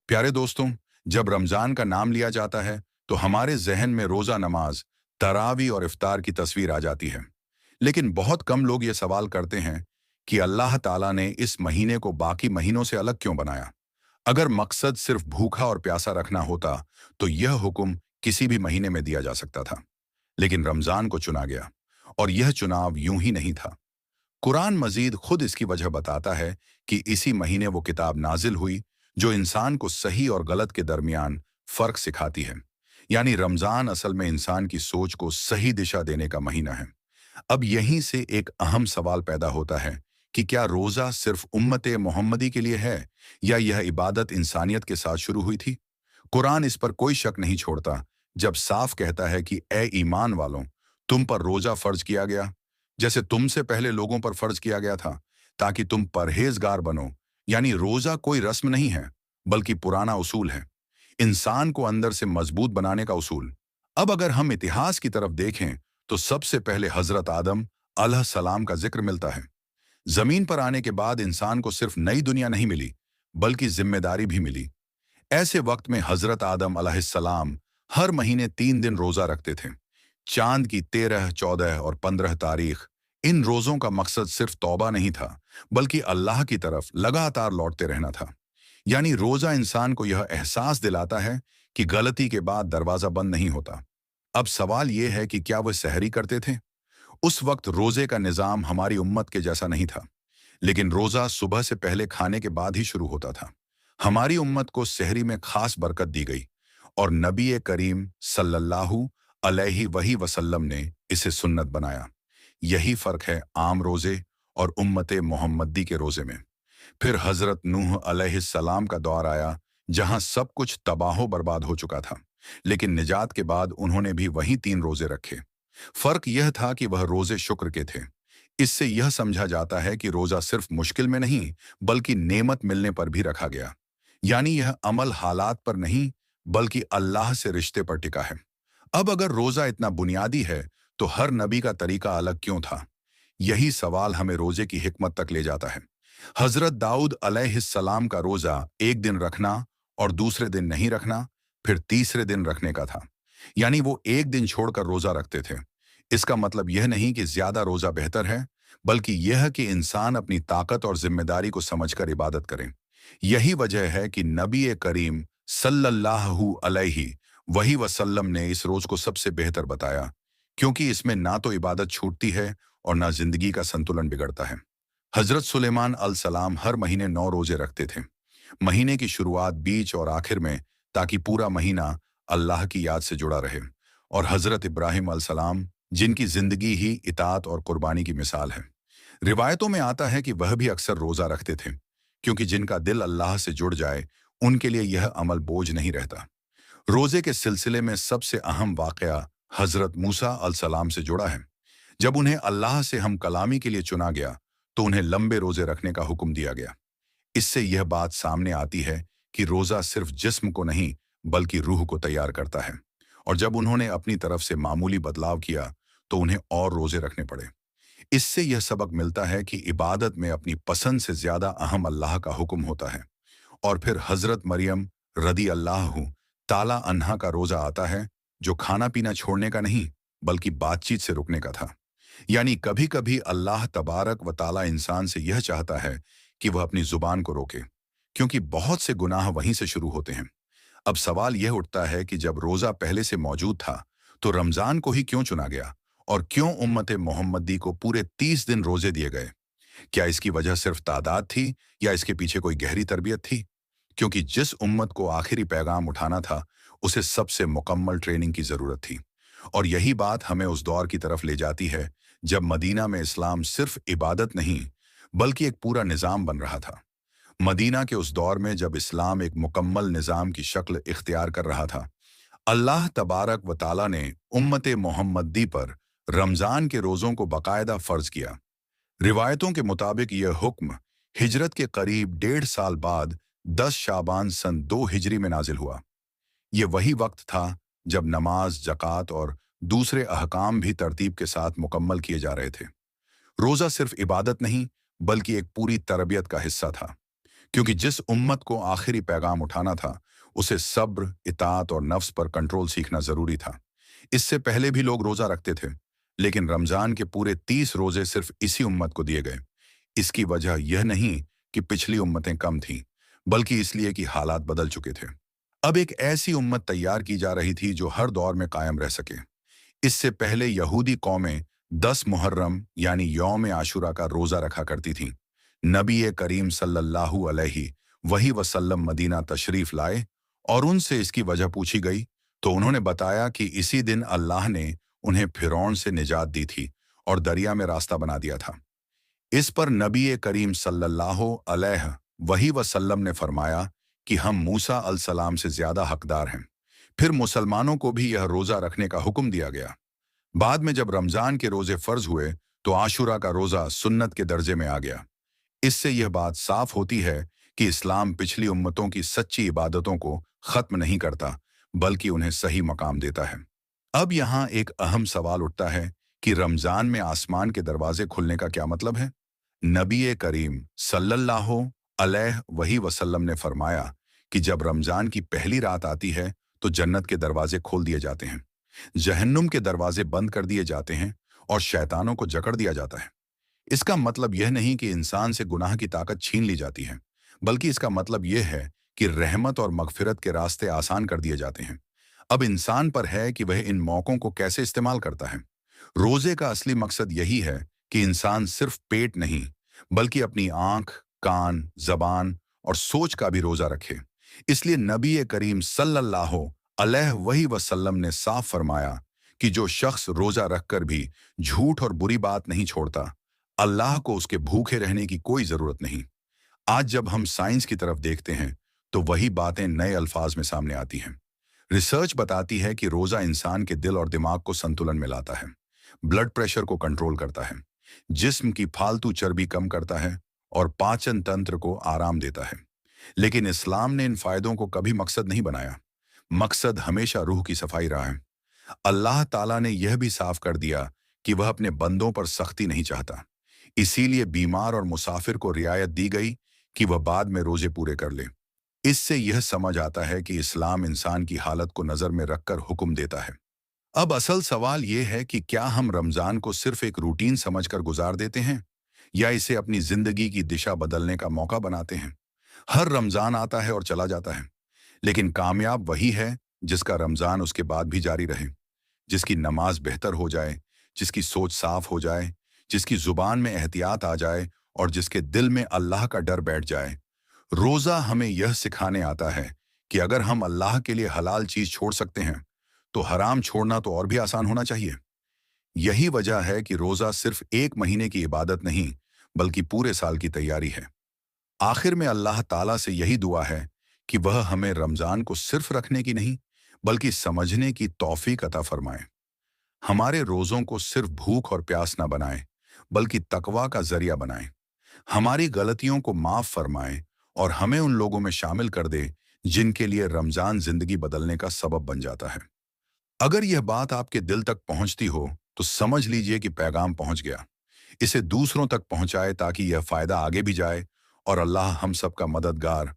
प्यारे दोस्तों, जब रमजान का नाम लिया जाता है तो हमारे जहन में रोजा नमाज, तरावी और इफ्तार की तस्वीर आ जाती है। लेकिन बहुत कम लोग ये सवाल करते हैं कि अल्लाह ताला ने इस महीने को बाकी महीनों से अलग क्यों बनाया। अगर मकसद सिर्फ भूखा और प्यासा रखना होता तो यह हुक्म किसी भी महीने में दिया जा सकता था। लेकिन रमजान को चुना गया, और यह चुनाव यूं ही नहीं था। कुरान मजीद खुद इसकी वजह बताता है कि इसी महीने वो किताब नाजिल हुई जो इंसान को सही और गलत के दरमियान फर्क सिखाती है। यानी रमजान असल में इंसान की सोच को सही दिशा देने का महीना है। अब यहीं से एक अहम सवाल पैदा होता है कि क्या रोजा सिर्फ उम्मत मोहम्मदी के लिए है, या यह इबादत इंसानियत के साथ शुरू हुई थी। कुरान इस पर कोई शक नहीं छोड़ता जब साफ कहता है कि ए ईमान वालों, तुम पर रोजा फर्ज किया गया जैसे तुमसे पहले लोगों पर फर्ज किया गया था, ताकि तुम परहेजगार बनो। यानी रोजा कोई रस्म नहीं है, बल्कि पुराना उसूल है, इंसान को अंदर से मजबूत बनाने का उसूल। अब अगर हम इतिहास की तरफ देखें तो सबसे पहले हजरत आदम अलैहिस्सलाम का जिक्र मिलता है। जमीन पर आने के बाद इंसान को सिर्फ नई दुनिया नहीं मिली, बल्कि जिम्मेदारी भी मिली। ऐसे वक्त में हजरत आदम अलैहिस्सलाम हर महीने 3 दिन रोजा रखते थे। चांद की 13, 14 और 15 तारीख। इन रोजों का मकसद सिर्फ तौबा नहीं था, बल्कि अल्लाह की तरफ लगातार लौटते रहना था। यानी रोजा इंसान को यह एहसास दिलाता है कि गलती के बाद दरवाजा बंद नहीं होता। अब सवाल यह है कि क्या वह सहरी करते थे। उस वक्त रोजे का निजाम हमारी उम्मत के जैसा नहीं था, लेकिन रोजा सुबह से पहले खाने के बाद ही शुरू होता था। हमारी उम्मत को सहरी में खास बरकत दी गई, और नबी करीम सल्लल्लाहु अलैहि वही वसल्लम ने इसे सुन्नत बनाया। यही फर्क है आम रोजे और उम्मत मोहम्मदी के रोजे में। फिर हजरत नूह अलैहिस्सलाम का दौर आया, जहां सब कुछ तबाहो बर्बाद हो चुका था, लेकिन निजात के बाद उन्होंने भी वही 3 रोजे रखे। फर्क यह था कि वह रोजे शुक्र के थे। इससे यह समझा जाता है कि रोजा सिर्फ मुश्किल में नहीं, बल्कि नेमत मिलने पर भी रखा गया। यानी यह अमल हालात पर नहीं, बल्कि अल्लाह से रिश्ते पर टिका है। अब अगर रोजा इतना बुनियादी है तो हर नबी का तरीका अलग क्यों था। यही सवाल हमें रोजे की हिकमत तक ले जाता है। हजरत दाऊद अलैहिस्सलाम का रोजा एक दिन रखना और दूसरे दिन नहीं रखना, फिर तीसरे दिन रखने का था। यानी वो एक दिन छोड़कर रोजा रखते थे। इसका मतलब यह नहीं कि ज्यादा रोजा बेहतर है, बल्कि यह कि इंसान अपनी ताकत और जिम्मेदारी को समझकर इबादत करें। यही वजह है कि नबी करीम सल्लल्लाहु अलैहि वही वसल्लम ने इस रोज को सबसे बेहतर बताया, क्योंकि इसमें ना तो इबादत छूटती है और ना जिंदगी का संतुलन बिगड़ता है। हजरत सुलेमान अलसलाम हर महीने 9 रोजे रखते थे, महीने की शुरुआत, बीच और आखिर में, ताकि पूरा महीना अल्लाह की याद से जुड़ा रहे। और हजरत इब्राहिम अलसलाम, जिनकी जिंदगी ही इताअत और कुर्बानी की मिसाल है, रिवायतों में आता है कि वह भी अक्सर रोजा रखते थे, क्योंकि जिनका दिल अल्लाह से जुड़ जाए उनके लिए यह अमल बोझ नहीं रहता। रोजे के सिलसिले में सबसे अहम वाकया हजरत मूसा अलसलाम से जुड़ा है। जब उन्हें अल्लाह से हम कलामी के लिए चुना गया तो उन्हें लंबे रोजे रखने का हुक्म दिया गया। इससे यह बात सामने आती है कि रोजा सिर्फ जिस्म को नहीं, बल्कि रूह को तैयार करता है। और जब उन्होंने अपनी तरफ से मामूली बदलाव किया तो उन्हें और रोजे रखने पड़े। इससे यह सबक मिलता है कि इबादत में अपनी पसंद से ज्यादा अहम अल्लाह का हुक्म होता है। और फिर हजरत मरियम रदी अल्लाह ताला अन्हा का रोजा आता है, जो खाना पीना छोड़ने का नहीं, बल्कि बातचीत से रुकने का था। यानी कभी कभी अल्लाह तबारक व ताला इंसान से यह चाहता है कि वह अपनी जुबान को रोके, क्योंकि बहुत से गुनाह वहीं से शुरू होते हैं। अब सवाल यह उठता है कि जब रोजा पहले से मौजूद था तो रमजान को ही क्यों चुना गया, और क्यों उम्मत मोहम्मदी को पूरे 30 दिन रोजे दिए गए। क्या इसकी वजह सिर्फ तादाद थी, या इसके पीछे कोई गहरी तरबियत थी। क्योंकि जिस उम्मत को आखिरी पैगाम उठाना था, उसे सबसे मुकम्मल ट्रेनिंग की जरूरत थी। और यही बात हमें उस दौर की तरफ ले जाती है जब मदीना में इस्लाम सिर्फ इबादत नहीं, बल्कि एक पूरा निज़ाम बन रहा था। मदीना के उस दौर में जब इस्लाम एक मुकम्मल निज़ाम की शक्ल इख्तियार कर रहा था, अल्लाह तबारक व ताला ने उम्मत मोहम्मदी पर रमज़ान के रोज़ों को बाकायदा फ़र्ज किया। रिवायतों के मुताबिक यह हुक्म हिजरत के करीब 1.5 साल बाद 10 शाबान सन 2 हिजरी में नाजिल हुआ। ये वही वक्त था जब नमाज, ज़कात और दूसरे अहकाम भी तरतीब के साथ मुकम्मल किए जा रहे थे। रोज़ा सिर्फ इबादत नहीं, बल्कि एक पूरी तरबियत का हिस्सा था, क्योंकि जिस उम्मत को आखिरी पैगाम उठाना था, उसे सब्र, इताअत और नफ्स पर कंट्रोल सीखना जरूरी था। इससे पहले भी लोग रोजा रखते थे, लेकिन रमजान के पूरे 30 रोजे सिर्फ इसी उम्मत को दिए गए। इसकी वजह यह नहीं कि पिछली उम्मतें कम थीं, बल्कि इसलिए कि हालात बदल चुके थे। अब एक ऐसी उम्मत तैयार की जा रही थी जो हर दौर में कायम रह सके। इससे पहले यहूदी कौमें 10 मुहर्रम यानी यौम आशुरा का रोजा रखा करती थीं। नबी करीम सल्लल्लाहु अलैहि वही वसल्लम मदीना तशरीफ लाए और उनसे इसकी वजह पूछी गई, तो उन्होंने बताया कि इसी दिन अल्लाह ने उन्हें फिरौन से निजात दी थी और दरिया में रास्ता बना दिया था। इस पर नबी करीम सल्लल्लाहु अलैहि वही वसल्लम ने फरमाया कि हम मूसा अलसलाम से ज्यादा हकदार हैं। फिर मुसलमानों को भी यह रोजा रखने का हुक्म दिया गया। बाद में जब रमजान के रोजे फर्ज हुए तो आशुरा का रोजा सुन्नत के दर्जे में आ गया। इससे यह बात साफ होती है कि इस्लाम पिछली उम्मतों की सच्ची इबादतों को खत्म नहीं करता, बल्कि उन्हें सही मकाम देता है। अब यहाँ एक अहम सवाल उठता है कि रमजान में आसमान के दरवाजे खुलने का क्या मतलब है। नबी करीम सल्लल्लाहु अलैहि वही वसल्लम ने फरमाया कि जब रमजान की पहली रात आती है तो जन्नत के दरवाजे खोल दिए जाते हैं, जहन्नुम के दरवाजे बंद कर दिए जाते हैं और शैतानों को जकड़ दिया जाता है। इसका मतलब यह नहीं कि इंसान से गुनाह की ताकत छीन ली जाती है, बल्कि इसका मतलब यह है कि रहमत और मगफिरत के रास्ते आसान कर दिए जाते हैं। अब इंसान पर है कि वह इन मौकों को कैसे इस्तेमाल करता है। रोजे का असली मकसद यही है कि इंसान सिर्फ पेट नहीं, बल्कि अपनी आंख, कान, जबान और सोच का भी रोजा रखे। इसलिए नबी करीम सल्लल्लाहु अलैहि वही वसल्लम ने साफ फरमाया कि जो शख्स रोजा रखकर भी झूठ और बुरी बात नहीं छोड़ता, अल्लाह को उसके भूखे रहने की कोई जरूरत नहीं। आज जब हम साइंस की तरफ देखते हैं तो वही बातें नए अल्फाज में सामने आती हैं। रिसर्च बताती है कि रोजा इंसान के दिल और दिमाग को संतुलन में लाता है, ब्लड प्रेशर को कंट्रोल करता है, जिस्म की फालतू चर्बी कम करता है और पाचन तंत्र को आराम देता है। लेकिन इस्लाम ने इन फायदों को कभी मकसद नहीं बनाया। मकसद हमेशा रूह की सफाई रहा है। अल्लाह ताला ने यह भी साफ कर दिया कि वह अपने बंदों पर सख्ती नहीं चाहता। इसीलिए बीमार और मुसाफिर को रियायत दी गई कि वह बाद में रोजे पूरे कर ले। इससे यह समझ आता है कि इस्लाम इंसान की हालत को नजर में रखकर हुक्म देता है। अब असल सवाल यह है कि क्या हम रमजान को सिर्फ एक रूटीन समझकर गुजार देते हैं या इसे अपनी जिंदगी की दिशा बदलने का मौका बनाते हैं। हर रमजान आता है और चला जाता है, लेकिन कामयाब वही है जिसका रमजान उसके बाद भी जारी रहे, जिसकी नमाज बेहतर हो जाए, जिसकी सोच साफ हो जाए, जिसकी जुबान में एहतियात आ जाए और जिसके दिल में अल्लाह का डर बैठ जाए। रोजा हमें यह सिखाने आता है कि अगर हम अल्लाह के लिए हलाल चीज छोड़ सकते हैं तो हराम छोड़ना तो और भी आसान होना चाहिए। यही वजह है कि रोजा सिर्फ एक महीने की इबादत नहीं, बल्कि पूरे साल की तैयारी है। आखिर में अल्लाह ताला से यही दुआ है कि वह हमें रमजान को सिर्फ रखने की नहीं, बल्कि समझने की तौफीक अता फरमाए। हमारे रोजों को सिर्फ भूख और प्यास न बनाए, बल्कि तकवा का जरिया बनाए। हमारी गलतियों को माफ फरमाए और हमें उन लोगों में शामिल कर दे जिनके लिए रमजान जिंदगी बदलने का सबब बन जाता है। अगर यह बात आपके दिल तक पहुंचती हो तो समझ लीजिए कि पैगाम पहुंच गया। इसे दूसरों तक पहुंचाए ताकि यह फायदा आगे भी जाए और अल्लाह हम सबका मददगार